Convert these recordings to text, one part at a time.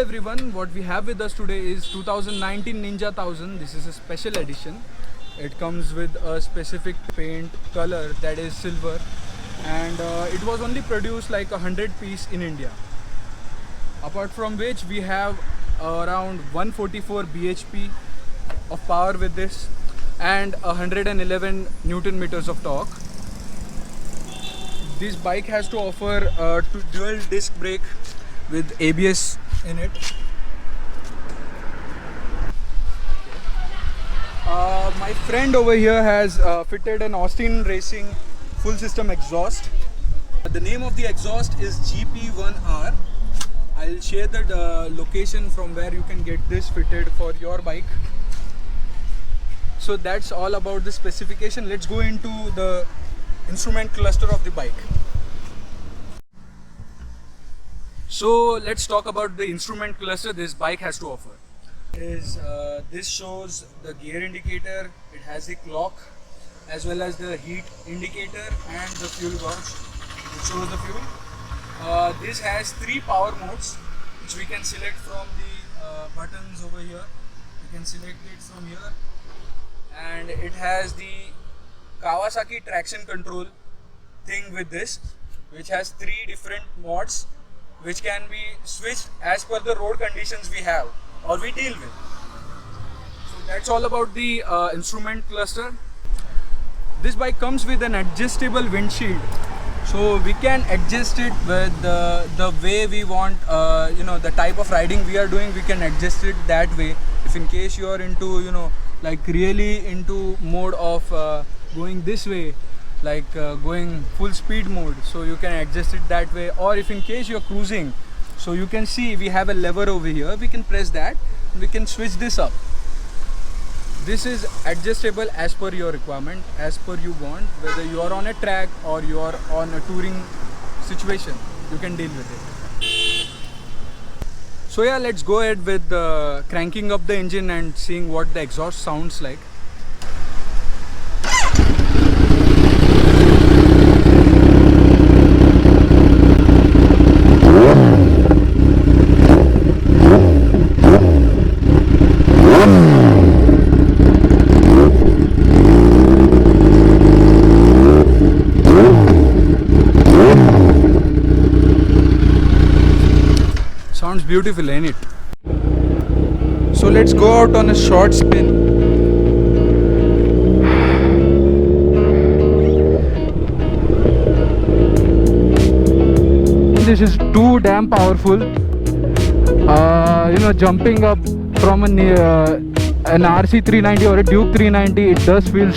everyone, what we have with us today is 2019 Ninja 1000. This is a special edition. It comes with a specific paint color that is silver, and it was only produced like 100 piece in India. Apart from which we have around 144 bhp of power with this and 111 Newton meters of torque. This bike has to offer a dual disc brake with ABS in it. My friend over here has fitted an Austin Racing full system exhaust. The name of the exhaust is GP1R. I'll share the location from where you can get this fitted for your bike. So that's all about the specification. Let's go into the instrument cluster of the bike. So let's talk about the instrument cluster this bike has to offer. This shows the gear indicator, it has the clock as well as the heat indicator and the fuel gauge which shows the fuel. This has 3 power modes which we can select from the buttons over here. You can select it from here, and it has the Kawasaki traction control thing with this, which has 3 different modes which can be switched as per the road conditions we have or we deal with. So that's all about the instrument cluster. This bike comes with an adjustable windshield, so we can adjust it with the way we want, the type of riding we are doing, we can adjust it that way. If in case you are into, like really into mode of going this way, like going full speed mode, so you can adjust it that way. Or if in case you're cruising, so you can see we have a lever over here, we can press that, we can switch this up. This is adjustable as per your requirement, as per you want, whether you are on a track or you are on a touring situation, you can deal with it. So yeah, let's go ahead with cranking up the engine and seeing what the exhaust sounds like. Sounds beautiful, ain't it? So let's go out on a short spin. This is too damn powerful. Jumping up from an RC 390 or a Duke 390, it does feel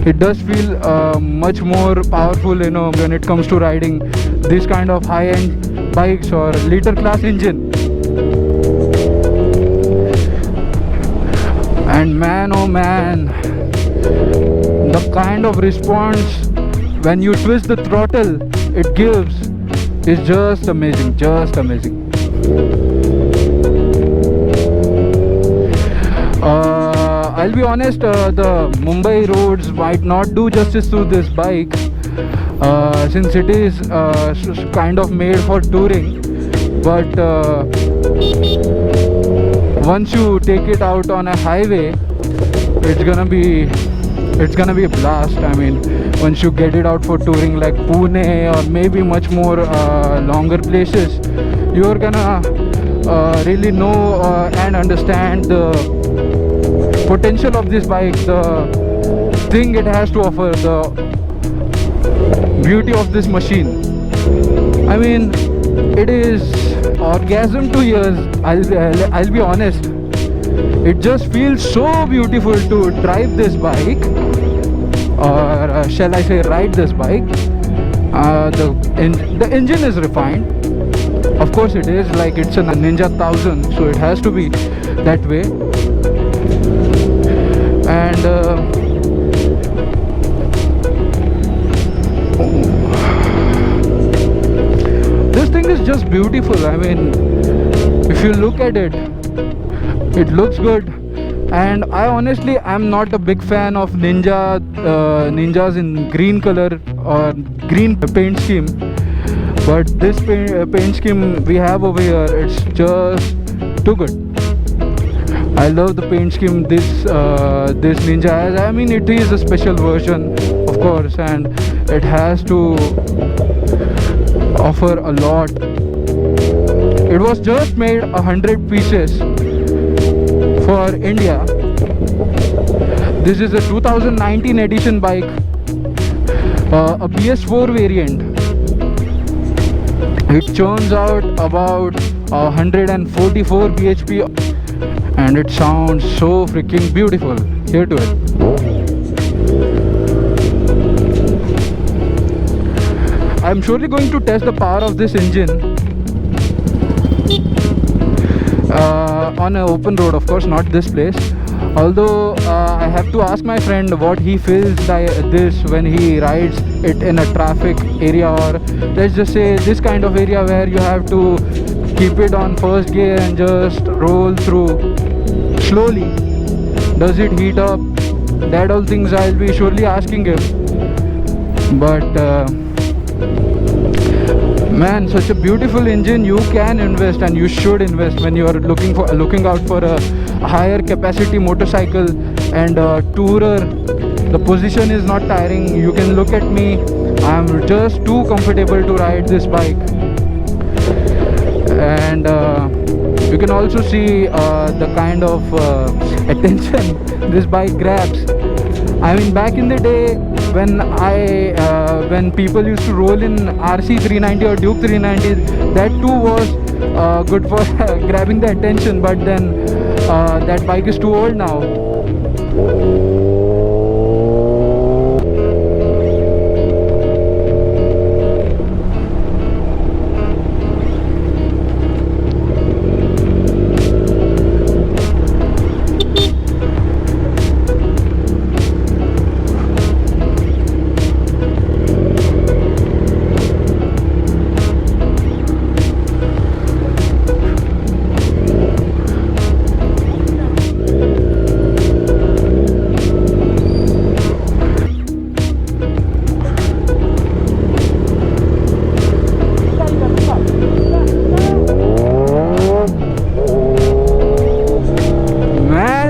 it does feel much more powerful, when it comes to riding this kind of high-end bikes or liter class engine. And man, oh man, the kind of response when you twist the throttle it gives is just amazing, just amazing. I'll be honest, the Mumbai roads might not do justice to this bike, since it is kind of made for touring. But once you take it out on a highway, it's gonna be a blast. I mean, once you get it out for touring like Pune or maybe much more longer places, you're gonna really know and understand the potential of this bike, the thing it has to offer, the beauty of this machine. I mean, it is orgasm to ears. I'll be honest, it just feels so beautiful to drive this bike, or shall I say ride this bike. The engine is refined, of course it is, like it's a Ninja 1000, so it has to be that way. And this thing is just beautiful. I mean, if you look at it, it looks good. And I honestly am not a big fan of ninjas in green color or green paint scheme. but this paint scheme we have over here, it's just too good. I love the paint scheme this Ninja has. I mean, it is a special version, of course, and it has to offer a lot. It was just made 100 pieces for India. This is a 2019 edition bike, a BS4 variant. It churns out about 144 bhp, and it sounds so freaking beautiful. Here to it. I'm surely going to test the power of this engine on an open road, of course, not this place. Although I have to ask my friend what he feels like this when he rides it in a traffic area, or let's just say this kind of area where you have to keep it on first gear and just roll through slowly. Does it heat up? That all things I'll be surely asking him. But man, such a beautiful engine. You can invest, and you should invest when you are looking out for a higher capacity motorcycle and tourer. The position is not tiring. You can look at me, I'm just too comfortable to ride this bike. And you can also see the kind of attention this bike grabs. I mean, back in the day when people used to roll in RC 390 or Duke 390, that too was good for grabbing the attention, but then that bike is too old now.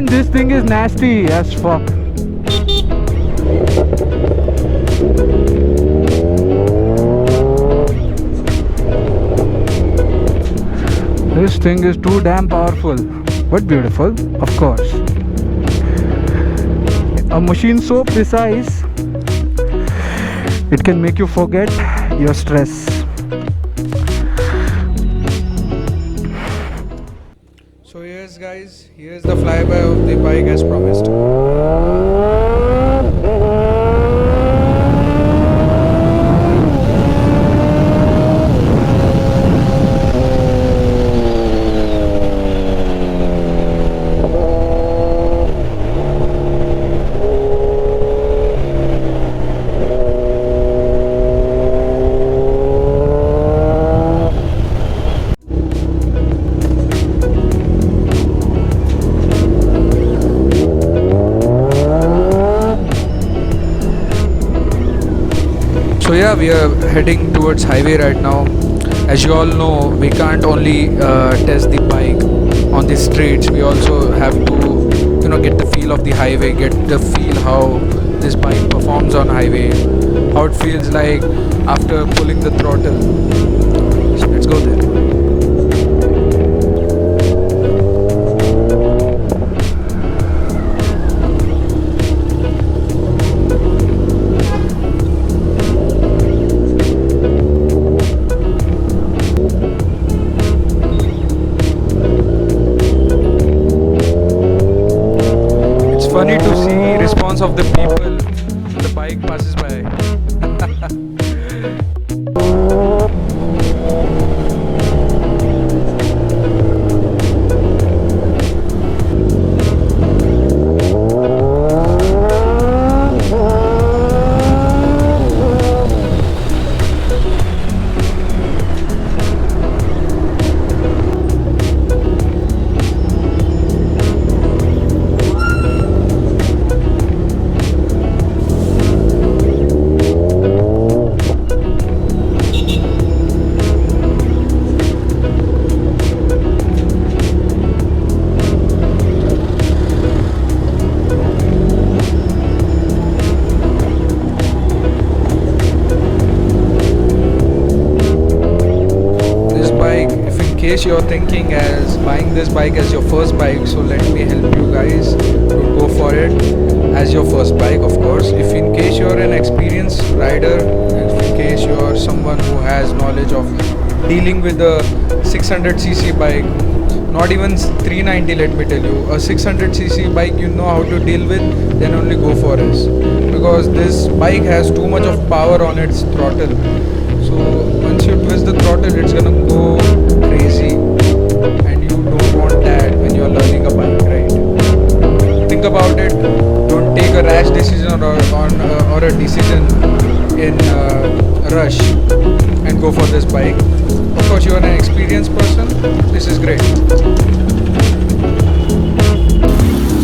This thing is nasty as fuck. This thing is too damn powerful, but beautiful, of course. A machine so precise, it can make you forget your stress. So here's guys, here's the flyby of the bike as promised. So yeah, we are heading towards highway right now. As you all know, we can't only test the bike on the streets. We also have to, get the feel of the highway, get the feel how this bike performs on highway, how it feels like after pulling the throttle. So let's go there. Funny to see response of the people when the bike passes by. case you're thinking as buying this bike as your first bike, so let me help you guys to go for it as your first bike, of course. If in case you're an experienced rider, if in case you're someone who has knowledge of dealing with a 600cc bike, not even 390, let me tell you, a 600cc bike you know how to deal with, then only go for this, because this bike has too much of power on its throttle. So once you twist the throttle, it's gonna go crazy, and you don't want that when you're learning a bike, right? Think about it. Don't take a rash decision or a decision in a rush and go for this bike. Of course, you are an experienced person. This is great.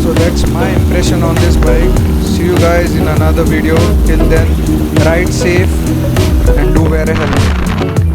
So that's my impression on this bike. See you guys in another video. Till then, ride safe and do wear a helmet.